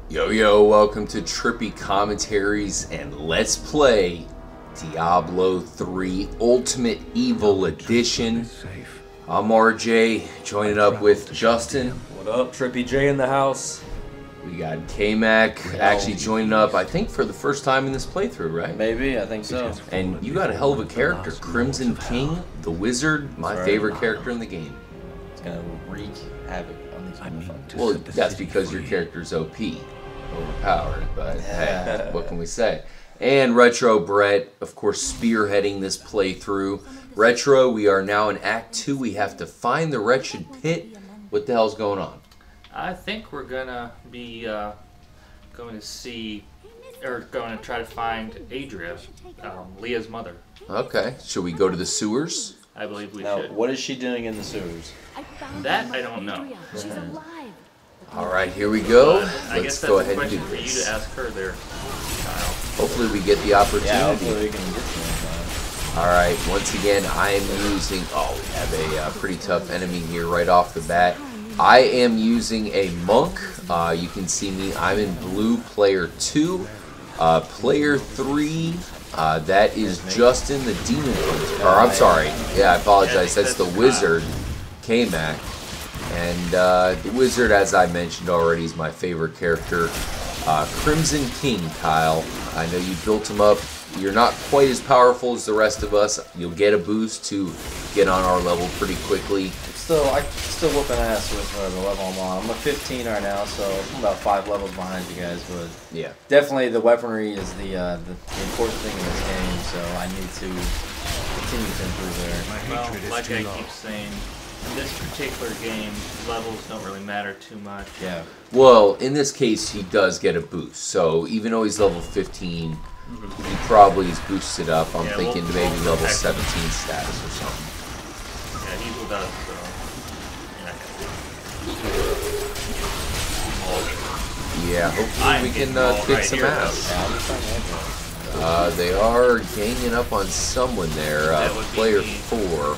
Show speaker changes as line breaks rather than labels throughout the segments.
Yo, yo, welcome to Trippy Commentaries, and let's play Diablo 3 Ultimate Evil Edition. I'm RJ, joining up with Justin.
What up, Trippy J in the house?
We got K-Mac actually joining up, I think, for the first time in this playthrough, right?
Maybe, I think so.
And you got a hell of a character, Crimson King, the wizard, my favorite character in the game.
It's gonna wreak havoc on these motherfuckers.
Well, that's because your character's OP. Overpowered, but hey, what can we say? And Retro Brett, of course, spearheading this playthrough. Retro, we are now in Act 2. We have to find the wretched pit. What the hell's going on?
I think we're gonna be going to try to find Adria, Leah's mother.
Okay, should we go to the sewers?
I believe we
Now,
should.
what is she doing in the sewers?
That I don't know.
She's alive.
All right, here we go.
I
Let's
guess
go
that's a
ahead and do
question for you
this.
to ask her there, Kyle.
Hopefully we get the opportunity.
Yeah, hopefully we can get to
All right, once again, I am using... Oh, we have a pretty tough enemy here right off the bat. I am using a monk. You can see me. I'm in blue, player 2. Player 3, that is Justin, the demon hunter. Or, I'm sorry. Yeah, I apologize. That's the wizard, K-Mac. And the wizard, as I mentioned already, is my favorite character. Crimson King, Kyle. I know you built him up. You're not quite as powerful as the rest of us. You'll get a boost to get on our level pretty quickly.
I'm still whooping ass with the level I'm on. I'm at 15 right now, so I'm about 5 levels behind you guys. But
Yeah.
definitely the weaponry is the important thing in this game, so I need to continue to improve there.
Well, like I keep saying, in this particular game, levels don't really matter too much.
Yeah.
Well, in this case, he does get a boost. So even though he's level 15, he probably is boosted up. I'm thinking maybe level 17 status or something.
Yeah, he's with us, so...
Yeah, hopefully we can kick some ass. They are ganging up on someone there. Player 4.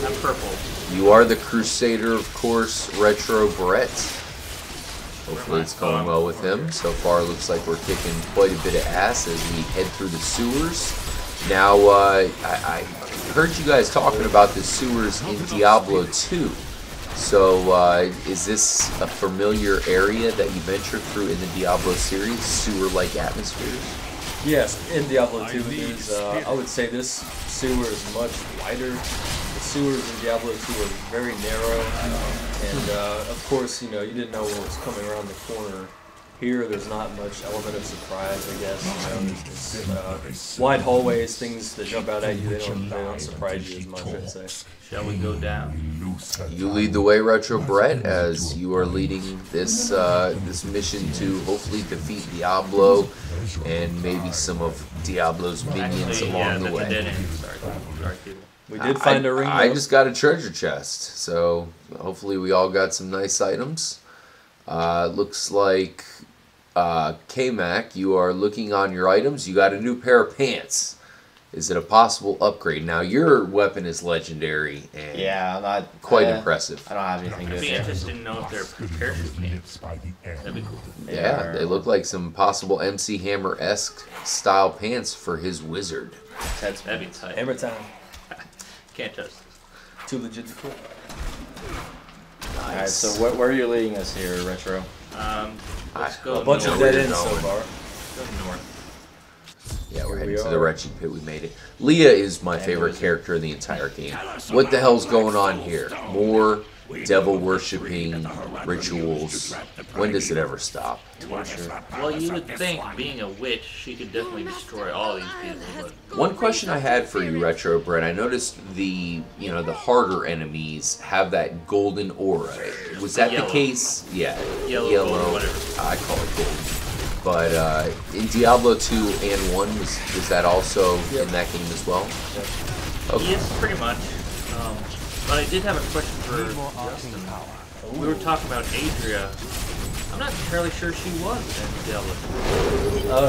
I'm purple.
You are the Crusader, of course, Retro Brett. Hopefully it's going well with him. So far, it looks like we're kicking quite a bit of ass as we head through the sewers. Now, I heard you guys talking about the sewers in Diablo 2. So, is this a familiar area that you venture through in the Diablo series, sewer-like atmospheres?
Yes, in Diablo 2, I would say this sewer is much wider. The sewers in Diablo 2 are very narrow, and of course, you didn't know what was coming around the corner. Here, there's not much element of surprise, I guess. It's wide hallways, things that jump out at you, they don't surprise you as much, I'd say.
Shall we go down?
You lead the way, Retro Brett, as you are leading this this mission to hopefully defeat Diablo and maybe some of Diablo's minions along the way.
Sorry, people.
We did find a ring.
I just got a treasure chest, so hopefully we all got some nice items. Looks like K-Mac, you are looking on your items. You got a new pair of pants. Is it a possible upgrade? Now, your weapon is legendary and
Yeah, I'm not
quite impressive.
I don't have anything
I'd
good
be
there.
interested to know if they're parachute pants. That'd be cool.
Yeah, they look like some possible MC Hammer-esque style pants for his wizard.
That'd be tight.
Hammer time.
Can't touch this.
Too legit to quit.
Alright, so where are you leading us here, Retro?
Let's go
A bunch
north.
of dead ends
going.
so far.
Go north.
Yeah, we're
Here
heading
we
to the
are.
wretched pit. We made it. Leah is my favorite character in the entire game. What the hell's going on here? More devil-worshipping rituals. When does it ever stop?
Well, you would think, being a witch, she could definitely destroy all these people, but...
One question I had for you, Retro Brett, I noticed the harder enemies have that golden aura. Was that the
Yellow.
case? Yeah.
Yellow, gold, whatever.
I call it gold. But in Diablo 2 and 1, was that also in that game as well? Okay.
Yes, pretty much. But I did have a question for Justin. We were talking about Adria. I'm not entirely sure she was in Diablo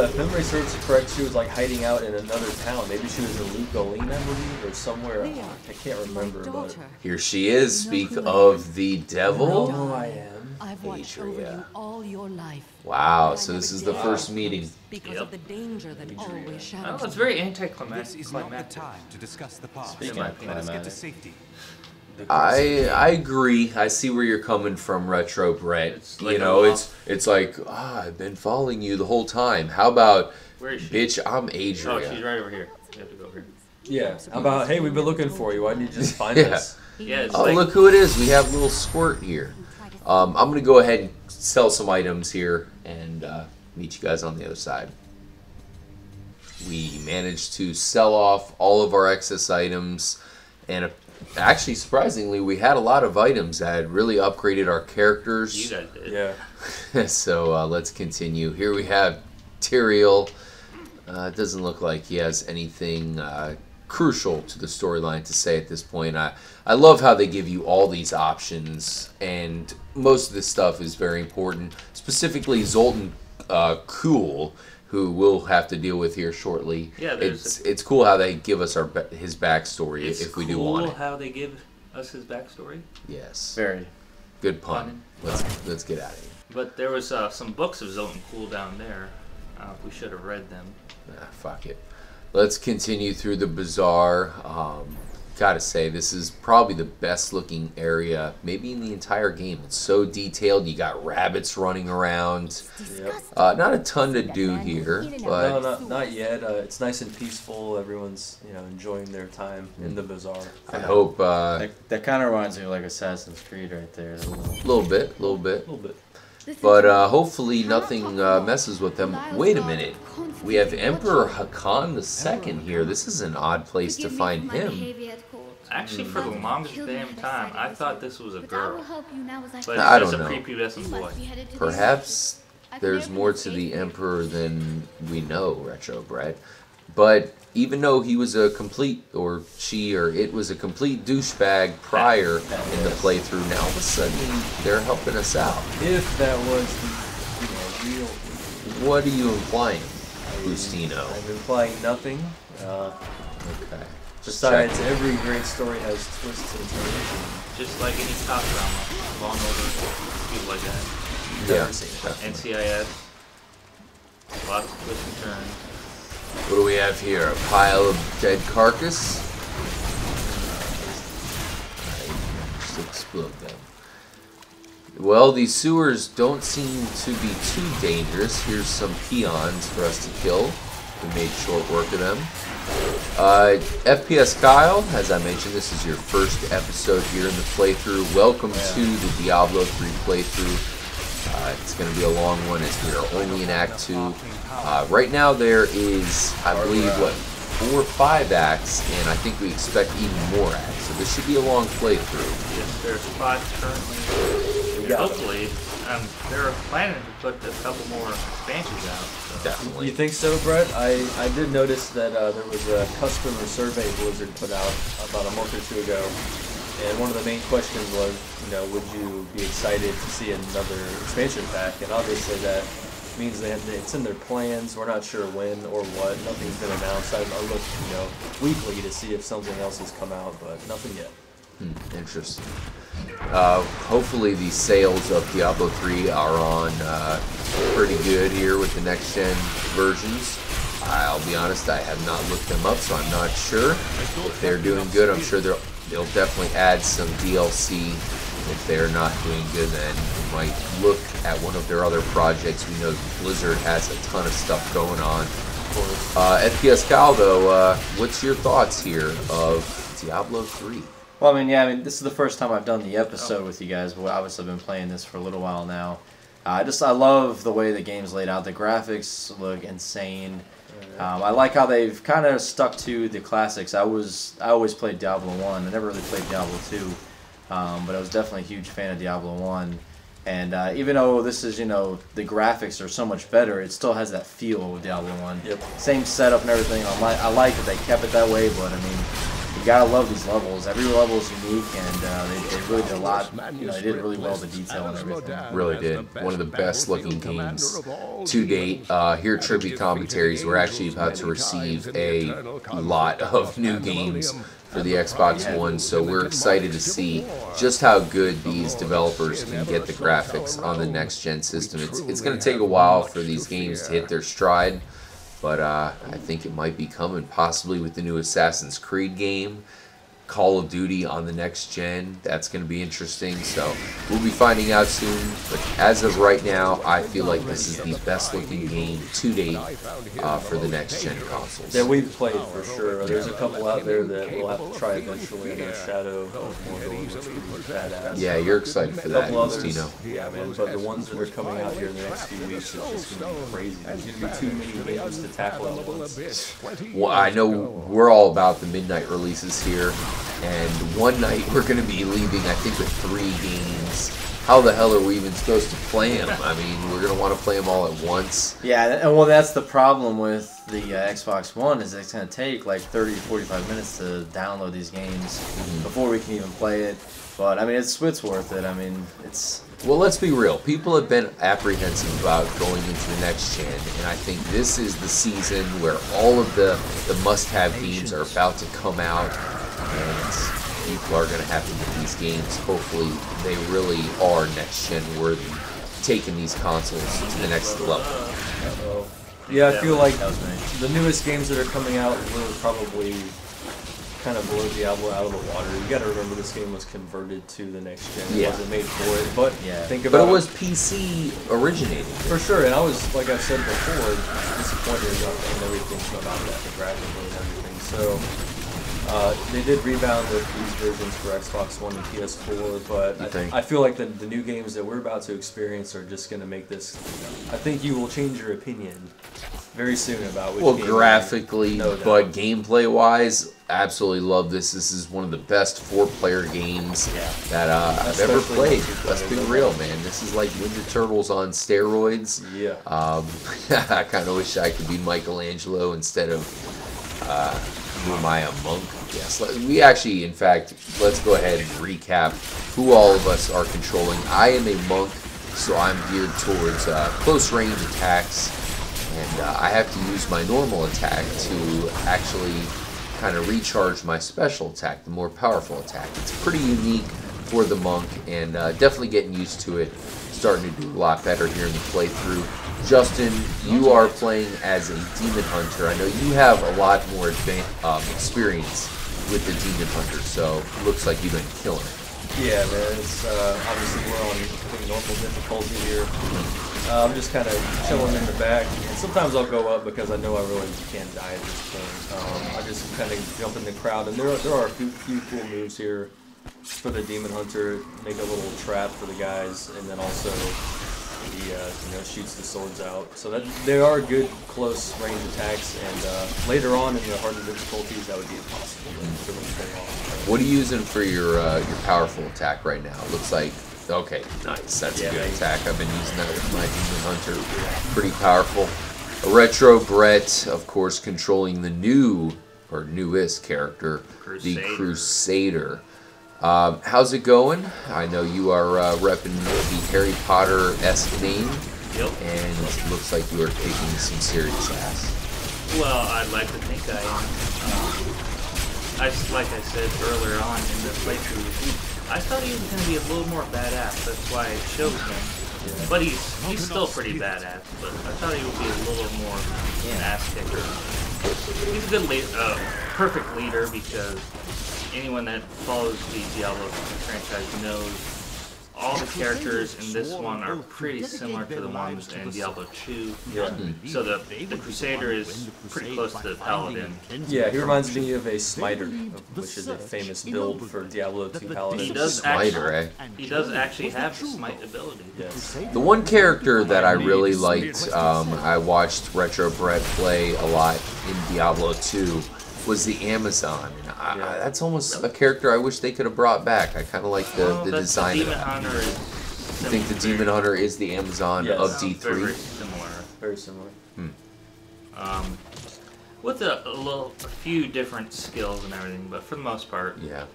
2.
If memory serves correct, she was like hiding out in another town. Maybe she was in Lugalina, I believe, or somewhere. I can't remember, but
Here she is. Speak of the devil.
I am.
watched over you
Adria.
all your life.
Wow,
And I
so this
never
is the
dared
first
come
meeting.
close Because
Yep.
of the danger that always
Oh,
shadows
it's
me.
very
This
anticlimactic.
is not the time to discuss the past.
Speaking
my
of
opinion.
Let us get to
climatic,
safety.
I agree. I see where you're coming from, Retro Brett.
It's
You
like
know,
a
it's like I've been following you the whole time. How about,
Where is she?
bitch? I'm
Oh, she's
Adria.
right over here. You have to go over here.
Yeah. How about, hey, we've been looking for you. Why didn't you just find
Yeah.
us?
Yeah, it's
Oh,
like,
look who it is. We have little Squirt here. I'm gonna go ahead and sell some items here and meet you guys on the other side. We managed to sell off all of our excess items, and actually, surprisingly, we had a lot of items that had really upgraded our characters.
you guys did.
Yeah.
So let's continue. Here we have Tyrael. It doesn't look like he has anything crucial to the storyline to say at this point. I love how they give you all these options, and most of this stuff is very important. Specifically, Zoltan Kuhl, who we'll have to deal with here shortly.
Yeah,
it's cool how they give us his backstory
It's
if we
cool
do want it.
how they give us his backstory.
Yes.
very.
Good pun. Let's get out of here.
But there was some books of Zoltan Kuhl down there. We should have read them.
Fuck it. Let's continue through the bazaar. Gotta say, this is probably the best looking area, maybe in the entire game. It's so detailed. You got rabbits running around.
Yep.
Not a ton to do here,
No,
but
not yet. It's nice and peaceful. Everyone's, enjoying their time in the bazaar.
I hope
That kind of reminds me of like Assassin's Creed right there.
a little bit.
A little bit.
But hopefully nothing messes with them. Wait a minute. We have Emperor Hakan II here. This is an odd place to find him.
Actually, for the longest damn time, I thought this was a girl. But
I
it's
don't
just a
know.
prepubescent boy.
Perhaps there's more to the Emperor than we know, Retro Brett. But even though he was a complete, or she or it was a complete douchebag prior in the playthrough, now all of a sudden they're helping us out.
If that was the, real.
What are you implying, Bustino?
I'm implying nothing.
Okay.
Besides, every great story has twists and turns.
Just like any cop drama. Law and Order, people like that.
Yeah.
Definitely.
NCIS. Lots of twists and turns.
What do we have here? A pile of dead carcass? Just explode them. Well, these sewers don't seem to be too dangerous. Here's some peons for us to kill. We made short work of them. FPS Kyle, as I mentioned, this is your first episode here in the playthrough. Welcome to the Diablo 3 playthrough. It's going to be a long one as we are only in Act 2. Right now there is, I believe, 4 or 5 acts, and I think we expect even more acts. So this should be a long playthrough.
Yes, there's 5 currently. Hopefully, they're planning to put a couple more expansions out. So.
Definitely.
You think so, Brett? I did notice that there was a customer survey Blizzard put out about a month or two ago, and one of the main questions was, would you be excited to see another expansion pack? And obviously that means it's in their plans. We're not sure when or what. Nothing's been announced. I look, weekly to see if something else has come out, but nothing yet.
Interesting. Hopefully the sales of Diablo 3 are on pretty good here with the next gen versions. I'll be honest, I have not looked them up, so I'm not sure if they're doing good. I'm sure they'll definitely add some DLC. If they're not doing good, then we might look at one of their other projects. We know Blizzard has a ton of stuff going on. FPS Kyle, though, what's your thoughts here of Diablo 3?
Well, this is the first time I've done the episode with you guys, but obviously I've been playing this for a little while now. I love the way the game's laid out. The graphics look insane. I like how they've kind of stuck to the classics. I always played Diablo 1. I never really played Diablo 2, but I was definitely a huge fan of Diablo 1. And even though this is, the graphics are so much better, it still has that feel of Diablo 1.
Yep.
Same setup and everything. I like that they kept it that way, but you gotta love these levels. Every level is unique, and they really did a lot. They did really well with the detail and everything.
Really did. One of the best looking games to date. Here at Trippy Commentaries, we're actually about to receive a lot of new games for the Xbox One, so we're excited to see just how good these developers can get the graphics on the next-gen system. It's going to take a while for these games to hit their stride, but I think it might be coming, possibly with the new Assassin's Creed game. Call of Duty on the next gen. That's going to be interesting. So we'll be finding out soon. But as of right now, I feel like this is the best looking game to date for the next gen consoles.
Yeah, we've played for sure. There's a couple out there that we'll have to try eventually. In Shadow of Mordor, which would be badass.
Yeah, you're excited for that, Justino.
Yeah, man. But the ones that are coming out here in the next few weeks is just going to be crazy. There's going to be too many games to tackle at once.
Well, I know we're all about the midnight releases here. And one night we're going to be leaving, I think, with 3 games. How the hell are we even supposed to play them? I mean, we're going to want to play them all at once.
Yeah, and well, that's the problem with the Xbox One is it's going to take like 30 to 45 minutes to download these games before we can even play it. But, I mean, it's worth it. I mean, it's...
Well, let's be real. People have been apprehensive about going into the next gen, and I think this is the season where all of the must-have games are about to come out. And people are going to have to get these games. Hopefully, they really are next-gen worthy, taking these consoles to the next level.
Yeah, I feel like the newest games that are coming out will probably kind of blow Diablo out of the water. You got to remember this game was converted to the next gen. It wasn't made for it, but think about it.
But it was PC originated.
For sure, and I was, like I said before, disappointed in everything about that, the graphically and everything. So. They did rebound with these versions for Xbox One and PS4, but I feel like the new games that we're about to experience are just going to make this... I think you will change your opinion very soon about which game.
Graphically, but gameplay-wise, absolutely love this. This is one of the best 4-player games that I've ever played. Let's be real, man. This is like Ninja Turtles on steroids.
Yeah.
I kind of wish I could be Michelangelo instead of... who am I, a monk? Yes. We actually, in fact, let's go ahead and recap who all of us are controlling. I am a monk, so I'm geared towards close range attacks, and I have to use my normal attack to actually kind of recharge my special attack, the more powerful attack. It's pretty unique for the monk, and definitely getting used to it. Starting to do a lot better here in the playthrough. Justin, you are playing as a demon hunter. I know you have a lot more experience with the demon hunter, so it looks like you've been killing it.
Yeah, man. It's, obviously, we're on normal difficulty here. I'm just kind of chilling in the back. And sometimes I'll go up because I know I really can't die at this point. I just kind of jump in the crowd, and there are a few cool moves here for the demon hunter. Make a little trap for the guys, and then also he shoots the swords out. So that they are good close range attacks, and later on in the harder difficulties that would be impossible for them to pull off.
What are you using for your powerful attack right now? It looks like, okay, nice. That's a good attack. I've been using that with my demon hunter. Pretty powerful. A Retro Brett, of course, controlling the newest character, the Crusader. How's it going? I know you are repping the Harry Potter-esque name, and it looks like you are kicking some serious ass.
Well, I'd like to think I am. Like I said earlier on in the playthrough, I thought he was going to be a little more badass. That's why I chose him. But he's still pretty badass. But I thought he would be a little more an ass kicker. He's a good leader, perfect leader, because anyone that follows the Diablo franchise knows all the characters in this one are pretty similar to the ones in Diablo 2. So the Crusader is pretty close to the Paladin.
Yeah, he reminds me of a Smiter, which is a famous build for Diablo 2 Paladin.
He does actually have the Smite ability.
Yes.
The one character that I really liked, I watched Retro Brett play a lot in Diablo 2, was the Amazon. That's almost a character I wish they could have brought back. I kind of like the design of that. I think the Demon Hunter is the Amazon of D3.
Very similar.
Very similar.
With a few different skills and everything, but for the most part.
Yeah.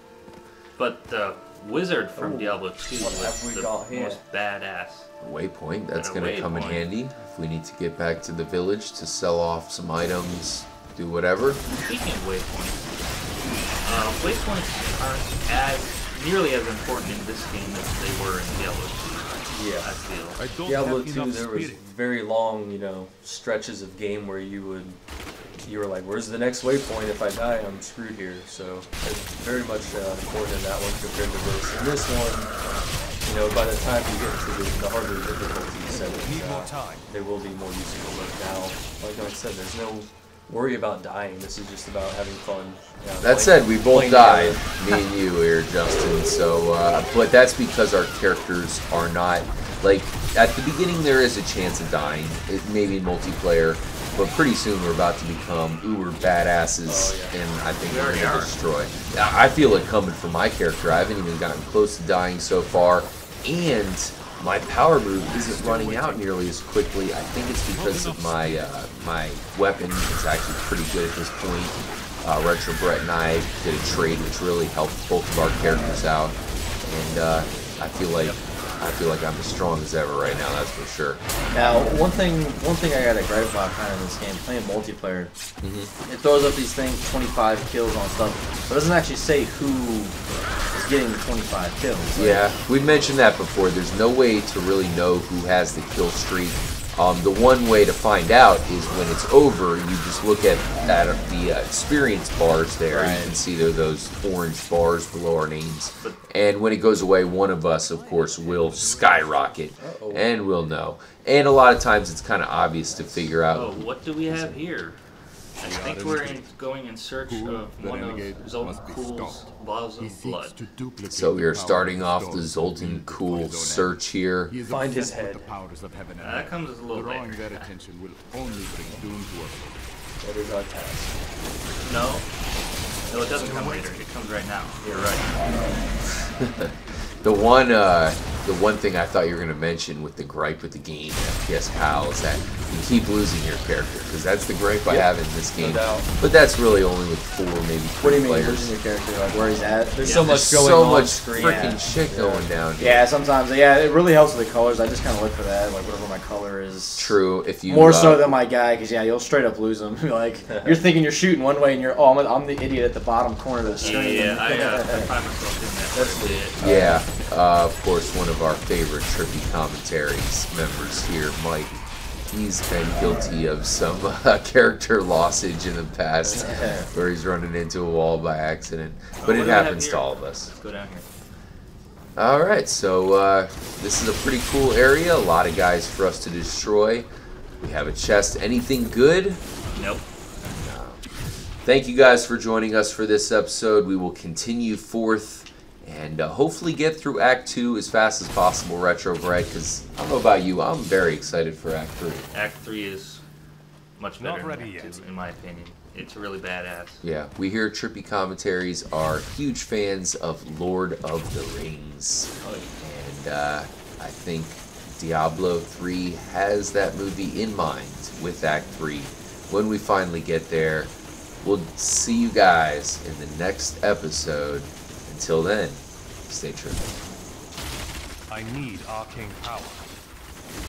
But the Wizard from Diablo 2 was the most badass.
Waypoint, that's going to come in handy if we need to get back to the village to sell off some items, do whatever.
Speaking of waypoints, Waypoints aren't nearly as important in this game as they were in Diablo 2.
Yeah.
I feel.
Diablo 2, there was very long, stretches of game where you were like, where's the next waypoint? If I die, I'm screwed here. So it's very much important in that one compared to this. In this one, by the time you get to the harder difficulty settings, they will be more useful. But now, like I said, there's no worry about dying. This is just about having fun.
That said, we both died, me and you here, Justin. So, but that's because our characters are not, like, at the beginning there is a chance of dying, maybe in multiplayer, but pretty soon we're about to become uber badasses, and I think we're going to destroy. I feel it coming for my character. I haven't even gotten close to dying so far, and my power move isn't running out nearly as quickly. I think it's because of my my weapon is actually pretty good at this point. Retro Brett and I did a trade which really helped both of our characters out, and I feel like I'm as strong as ever right now. That's for sure.
Now, one thing I got to gripe about kind of this game, playing multiplayer, it throws up these things, 25 kills on stuff, but it doesn't actually say who is getting the 25 kills. Like,
yeah, we've mentioned that before. There's no way to really know who has the kill streak. The one way to find out is when it's over, you just look at the experience bars there. Right. You can see there are those orange bars below our names. And when it goes away, one of us, of course, will skyrocket. And we'll know. And a lot of times it's kind of obvious to figure out.
Oh, what do we have here? I think we're going in search of one of Zoltan Cool's balls of blood.
So we are starting off the Zoltan Cool search here.
Find his head.
That comes a little later.
That is our task.
No, it doesn't come later. It comes right now. You're right.
The one thing I thought you were going to mention with the gripe with the game, FPS PAL, is that you keep losing your character, because that's the gripe I have in this game.
No doubt.
But that's really only with 4, maybe 3
What do you mean
players.
losing your character? Like where he's at?
There's so much
There's
going
so
on
much
screen.
freaking shit going down here.
Yeah, sometimes. Yeah, it really helps with the colors. I just kind of look for that, like whatever my color is.
True. If you
More so than my guy, because you'll straight up lose him. Like you're thinking you're shooting one way, and you're I'm the idiot at the bottom corner of the screen.
Yeah, I find myself doing that quite a bit.
Yeah, of course, one of our favorite Trippy Commentaries members here, Mike. He's been guilty of some character lossage in the past, where he's running into a wall by accident. But it happens to all of us.
Let's go down here.
Alright, so this is a pretty cool area. A lot of guys for us to destroy. We have a chest. Anything good?
Nope.
No. Thank you guys for joining us for this episode. We will continue forth and hopefully get through Act 2 as fast as possible, Retro Bright, because I don't know about you, I'm very excited for Act 3.
Act 3 is much better than Act 2, in my opinion. It's really badass.
Yeah, we here at Trippy Commentaries are huge fans of Lord of the Rings.
Oh, yeah.
And I think Diablo 3 has that movie in mind with Act 3. When we finally get there, we'll see you guys in the next episode. Until then, stay true.
I need arcane power.